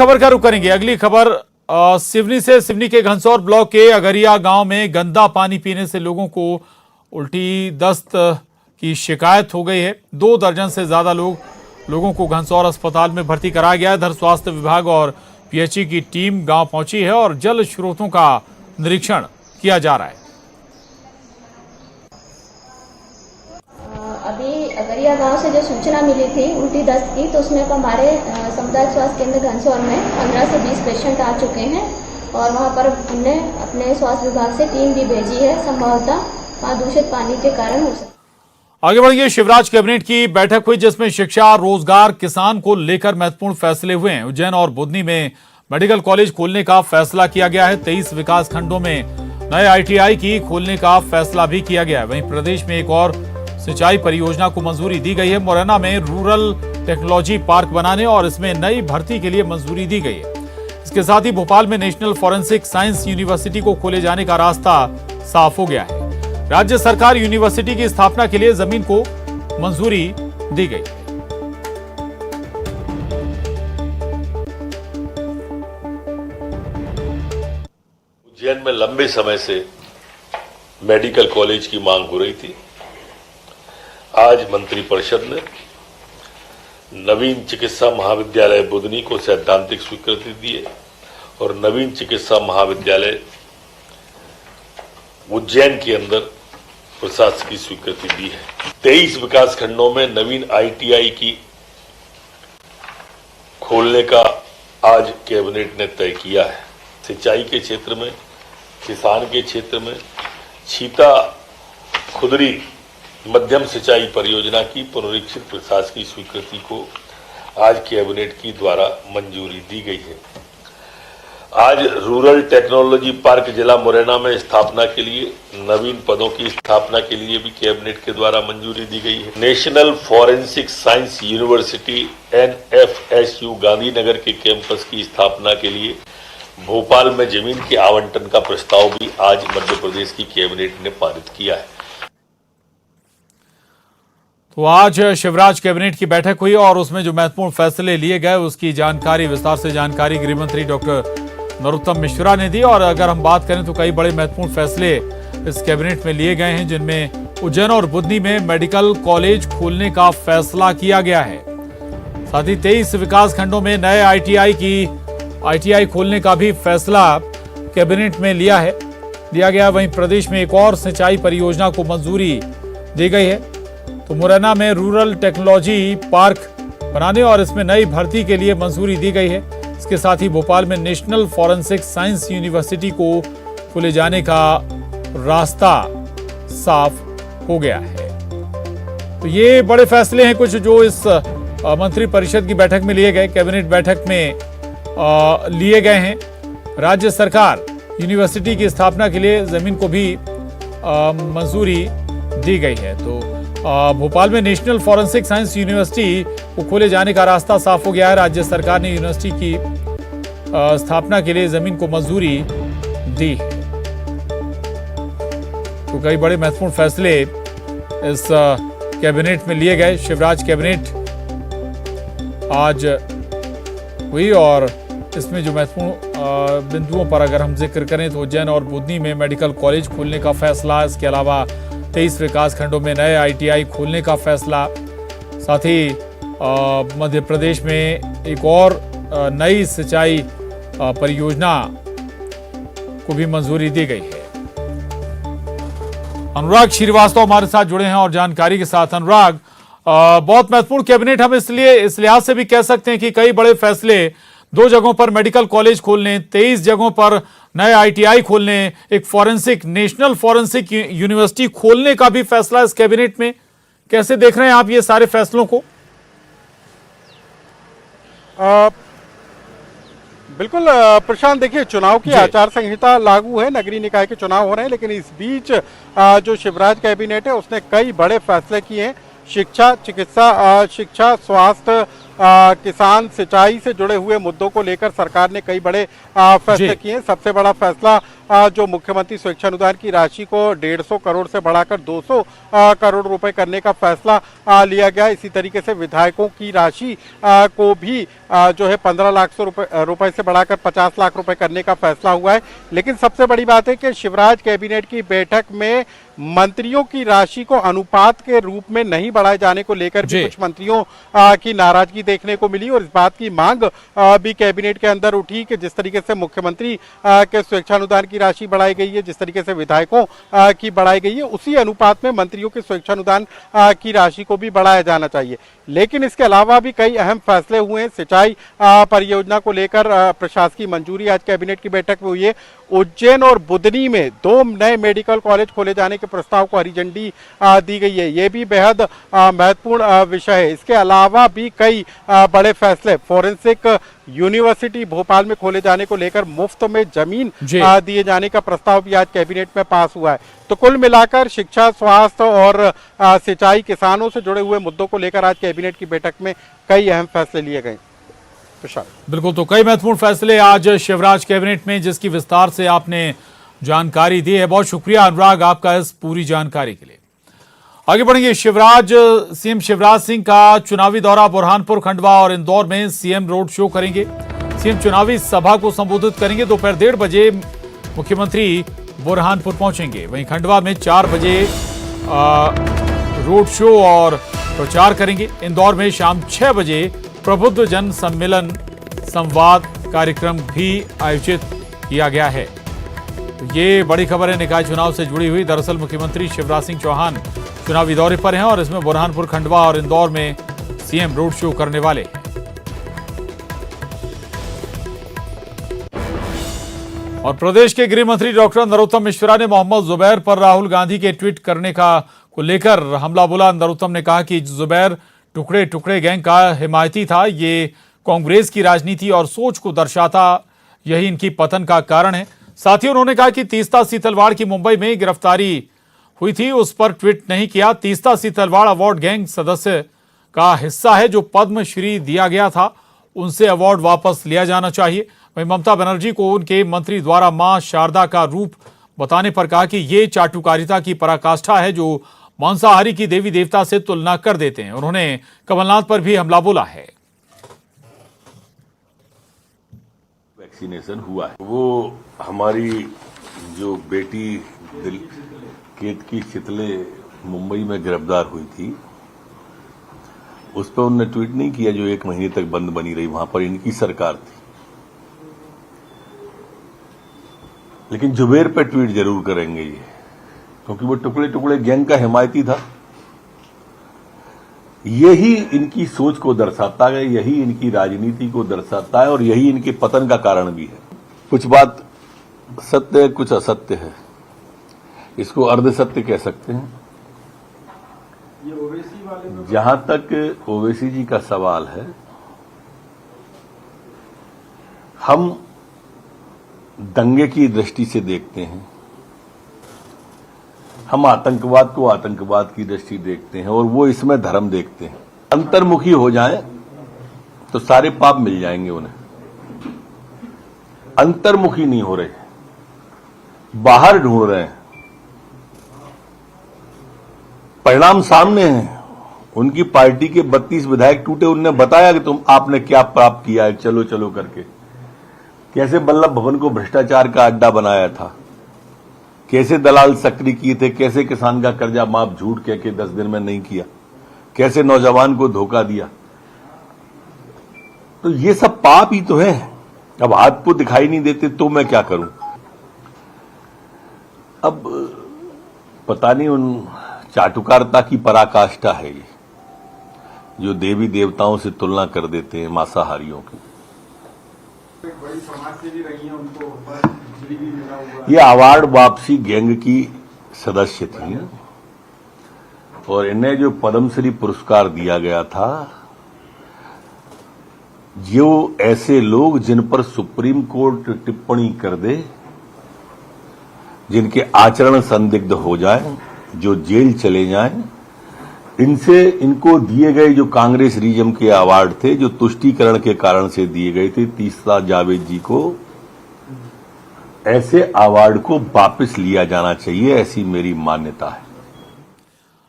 खबर का रुख करेंगे। अगली खबर सिवनी से। सिवनी के घनसौर ब्लॉक के अगरिया गांव में गंदा पानी पीने से लोगों को उल्टी दस्त की शिकायत हो गई है। 2 दर्जन से ज्यादा लोगों को घनसौर अस्पताल में भर्ती कराया गया है। इधर स्वास्थ्य विभाग और पीएचई की टीम गांव पहुंची है और जल स्रोतों का निरीक्षण किया जा रहा है। अभी अगरिया गांव से जो सूचना मिली थी उल्टी दस्त की, तो उसमें हमारे सामुदायिक स्वास्थ्य केंद्र घनसौर में 15 से 20 पेशेंट आ चुके हैं और वहां पर हमने अपने स्वास्थ्य विभाग से टीम भी भेजी है। संभवतः वहां दूषित पानी के कारण हो सकता है। आगे बढ़िए। शिवराज कैबिनेट की बैठक हुई जिसमें शिक्षा, रोजगार, किसान को लेकर महत्वपूर्ण फैसले हुए हैं। उज्जैन और बुधनी में मेडिकल कॉलेज खोलने का फैसला किया गया है। 23 विकास खंडों में नए ITI की खोलने का फैसला भी किया गया है। वहीं प्रदेश में एक और सिंचाई परियोजना को मंजूरी दी गई है। मुरैना में रूरल टेक्नोलॉजी पार्क बनाने और इसमें नई भर्ती के लिए मंजूरी दी गई है। इसके साथ ही भोपाल में नेशनल फॉरेंसिक साइंस यूनिवर्सिटी को खोले जाने का रास्ता साफ हो गया है। राज्य सरकार यूनिवर्सिटी की स्थापना के लिए जमीन को मंजूरी दी गई है। उज्जैन में लंबे समय से मेडिकल कॉलेज की मांग हो रही थी। आज मंत्रिपरिषद ने नवीन चिकित्सा महाविद्यालय बुधनी को सैद्धांतिक स्वीकृति दी है और नवीन चिकित्सा महाविद्यालय उज्जैन के अंदर प्रशासकीय स्वीकृति दी है। 23 विकास खंडों में नवीन ITI की खोलने का आज कैबिनेट ने तय किया है। सिंचाई के क्षेत्र में, किसान के क्षेत्र में छीता खुदरी मध्यम सिंचाई परियोजना की पुनरीक्षित प्रशासकीय स्वीकृति को आज कैबिनेट की द्वारा मंजूरी दी गई है। आज रूरल टेक्नोलॉजी पार्क जिला मुरैना में स्थापना के लिए, नवीन पदों की स्थापना के लिए भी कैबिनेट के द्वारा मंजूरी दी गई है। National forensic science university NFSU Gandhinagar के कैंपस की स्थापना के लिए भोपाल में जमीन के आवंटन का प्रस्ताव भी आज मध्य प्रदेश की कैबिनेट ने पारित किया है। तो आज शिवराज कैबिनेट की बैठक हुई और उसमें जो महत्वपूर्ण फैसले लिए गए उसकी जानकारी, विस्तार से जानकारी गृह मंत्री डॉक्टर नरोत्तम मिश्रा ने दी। और अगर हम बात करें तो कई बड़े महत्वपूर्ण फैसले इस कैबिनेट में लिए गए हैं, जिनमें उज्जैन और बुधनी में मेडिकल कॉलेज खोलने का फैसला किया गया है। साथ ही 23 विकास खंडों में नए ITI खोलने का भी फैसला कैबिनेट में लिया गया। वहीं प्रदेश में एक और सिंचाई परियोजना को मंजूरी दी गई है। तो मुरैना में रूरल टेक्नोलॉजी पार्क बनाने और इसमें नई भर्ती के लिए मंजूरी दी गई है। इसके साथ ही भोपाल में नेशनल फॉरेंसिक साइंस यूनिवर्सिटी को खोले जाने का रास्ता साफ हो गया है। तो ये बड़े फैसले हैं कुछ जो इस मंत्री परिषद की बैठक में लिए गए, कैबिनेट बैठक में लिए गए हैं। राज्य सरकार यूनिवर्सिटी की स्थापना के लिए जमीन को भी मंजूरी दी गई है। तो भोपाल में नेशनल फॉरेंसिक साइंस यूनिवर्सिटी को खोले जाने का रास्ता साफ हो गया है। राज्य सरकार ने यूनिवर्सिटी की स्थापना के लिए जमीन को मंजूरी दी है। तो कई बड़े महत्वपूर्ण फैसले इस कैबिनेट में लिए गए। शिवराज कैबिनेट आज हुई और इसमें जो महत्वपूर्ण बिंदुओं पर अगर हम जिक्र करें तो उज्जैन और बुधनी में मेडिकल कॉलेज खोलने का फैसला, इसके अलावा 23 विकास खंडों में नए ITI खोलने का फैसला, साथ ही मध्य प्रदेश में एक और नई सिंचाई परियोजना को भी मंजूरी दी गई है। अनुराग श्रीवास्तव हमारे साथ जुड़े हैं और जानकारी के साथ। अनुराग, बहुत महत्वपूर्ण कैबिनेट हम इसलिए इस लिहाज से भी कह सकते हैं कि कई बड़े फैसले, 2 जगहों पर मेडिकल कॉलेज खोलने, 23 जगहों पर नए ITI खोलने, एक नेशनल फॉरेंसिक यूनिवर्सिटी खोलने का भी फैसला इस कैबिनेट में। कैसे देख रहे हैं आप ये सारे फैसलों को? बिल्कुल प्रशांत, देखिए चुनाव की आचार संहिता लागू है, नगरीय निकाय के चुनाव हो रहे हैं, लेकिन इस बीच जो शिवराज कैबिनेट है उसने कई बड़े फैसले किए हैं। शिक्षा, स्वास्थ्य, किसान, सिंचाई से जुड़े हुए मुद्दों को लेकर सरकार ने कई बड़े फैसले किए हैं। सबसे बड़ा फैसला जो मुख्यमंत्री स्वेच्छानुदान की राशि को 150 करोड़ से बढ़ाकर 200 करोड़ रुपए करने का फैसला लिया गया। इसी तरीके से विधायकों की राशि को भी जो है 15 लाख रुपए से बढ़ाकर 50 लाख रुपए करने का फैसला हुआ है। लेकिन सबसे बड़ी बात है कि शिवराज कैबिनेट की बैठक में मंत्रियों की राशि को अनुपात के रूप में नहीं बढ़ाए जाने को लेकर भी कुछ मंत्रियों की नाराजगी देखने को मिली और इस बात की मांग भी कैबिनेट के अंदर उठी कि जिस तरीके से मुख्यमंत्री के स्वेच्छानुदान की राशि बढ़ाई गई है, जिस तरीके से विधायकों की बढ़ाई गई है, उसी अनुपात में मंत्रियों के स्वेच्छानुदान की राशि को भी बढ़ाया जाना चाहिए। लेकिन इसके अलावा भी कई अहम फैसले हुए हैं। सिंचाई परियोजना को लेकर प्रशासकीय मंजूरी आज कैबिनेट की बैठक में हुई है। उज्जैन और बुदनी में 2 नए मेडिकल कॉलेज खोले जाने के प्रस्ताव को हरी झंडी दी गई है। ये भी बेहद महत्वपूर्ण विषय है। इसके अलावा भी कई बड़े फैसले, फॉरेंसिक यूनिवर्सिटी भोपाल में खोले जाने को लेकर मुफ्त में जमीन दिए जाने का प्रस्ताव भी आज कैबिनेट में पास हुआ है। तो कुल मिलाकर शिक्षा, स्वास्थ्य और सिंचाई, किसानों से जुड़े हुए मुद्दों को लेकर आज कैबिनेट की बैठक में कई अहम फैसले लिए गए। बिल्कुल, तो कई महत्वपूर्ण फैसले आज शिवराज कैबिनेट में, जिसकी विस्तार से आपने जानकारी दी है। बहुत शुक्रिया अनुराग आपका इस पूरी जानकारी के लिए। आगे बढ़ेंगे। सीएम शिवराज सिंह का चुनावी दौरा, बुरहानपुर, खंडवा और इंदौर में सीएम रोड शो करेंगे। सीएम चुनावी सभा को संबोधित करेंगे। दोपहर 1:30 बजे मुख्यमंत्री बुरहानपुर पहुंचेंगे। वहीं खंडवा में 4 बजे रोड शो और प्रचार करेंगे। इंदौर में शाम 6 बजे प्रबुद्ध जन सम्मेलन संवाद कार्यक्रम भी आयोजित किया गया है। ये बड़ी खबर है निकाय चुनाव से जुड़ी हुई। दरअसल मुख्यमंत्री शिवराज सिंह चौहान चुनावी दौरे पर हैं और इसमें बुरहानपुर, खंडवा और इंदौर में सीएम रोड शो करने वाले हैं। और प्रदेश के गृह मंत्री डॉक्टर नरोत्तम मिश्रा ने मोहम्मद जुबैर पर राहुल गांधी के ट्वीट करने को लेकर हमला बोला। नरोत्तम ने कहा कि जुबैर टुकड़े टुकड़े गैंग का हिमायती था। ये कांग्रेस की राजनीति और सोच को दर्शाता, यही इनकी पतन का कारण है। साथ ही उन्होंने कहा कि तीस्ता सीतलवाड़ की मुंबई में गिरफ्तारी हुई थी, उस पर ट्वीट नहीं किया। तीस्ता सीतलवाड़ अवार्ड गैंग सदस्य का हिस्सा है जो पद्मश्री दिया गया था, उनसे अवार्ड वापस लिया जाना चाहिए। वहीं ममता बनर्जी को उनके मंत्री द्वारा मां शारदा का रूप बताने पर कहा कि ये चाटुकारिता की पराकाष्ठा है जो मांसाहारी की देवी देवता से तुलना कर देते हैं। उन्होंने कमलनाथ पर भी हमला बोला है। वैक्सीनेशन हुआ है, वो हमारी जो बेटी केत की चितले मुंबई में गिरफ्तार हुई थी, उस पर उन्होंने ट्वीट नहीं किया जो 1 महीने तक बंद बनी रही। वहां पर इनकी सरकार थी। लेकिन जुबैर पे ट्वीट जरूर करेंगे ये, क्योंकि वो टुकड़े टुकड़े गैंग का हिमायती था। यही इनकी सोच को दर्शाता है, यही इनकी राजनीति को दर्शाता है और यही इनके पतन का कारण भी है। कुछ बात सत्य है, कुछ असत्य है, इसको अर्ध सत्य कह सकते हैं। जहां तक ओवैसी जी का सवाल है, हम दंगे की दृष्टि से देखते हैं, हम आतंकवाद को आतंकवाद की दृष्टि देखते हैं और वो इसमें धर्म देखते हैं। अंतर्मुखी हो जाएं तो सारे पाप मिल जाएंगे उन्हें। अंतर्मुखी नहीं हो रहे, बाहर ढूंढ रहे हैं। परिणाम सामने हैं। उनकी पार्टी के 32 विधायक टूटे। उन्होंने बताया कि आपने क्या प्राप्त किया है, चलो चलो करके। कैसे वल्लभ भवन को भ्रष्टाचार का अड्डा बनाया था, कैसे दलाल सक्रिय किए थे, कैसे किसान का कर्जा माफ झूठ कह के 10 दिन में नहीं किया, कैसे नौजवान को धोखा दिया। तो ये सब पाप ही तो है। अब हाथ को दिखाई नहीं देते तो मैं क्या करूं। अब पता नहीं उन चाटुकारिता की पराकाष्ठा है ये, जो देवी देवताओं से तुलना कर देते हैं मांसाहारियों की। बड़ी समाजसेवी रही हैं, उनको ये अवार्ड वापसी गैंग की सदस्य थी और इन्हें जो पद्मश्री पुरस्कार दिया गया था, जो ऐसे लोग जिन पर सुप्रीम कोर्ट टिप्पणी कर दे, जिनके आचरण संदिग्ध हो जाए, जो जेल चले जाएं, इनको दिए गए जो कांग्रेस रीजम के अवार्ड थे, जो तुष्टीकरण के कारण से दिए गए थे, तीस्ता जावेद जी को ऐसे अवार्ड को वापस लिया जाना चाहिए, ऐसी मेरी मान्यता है।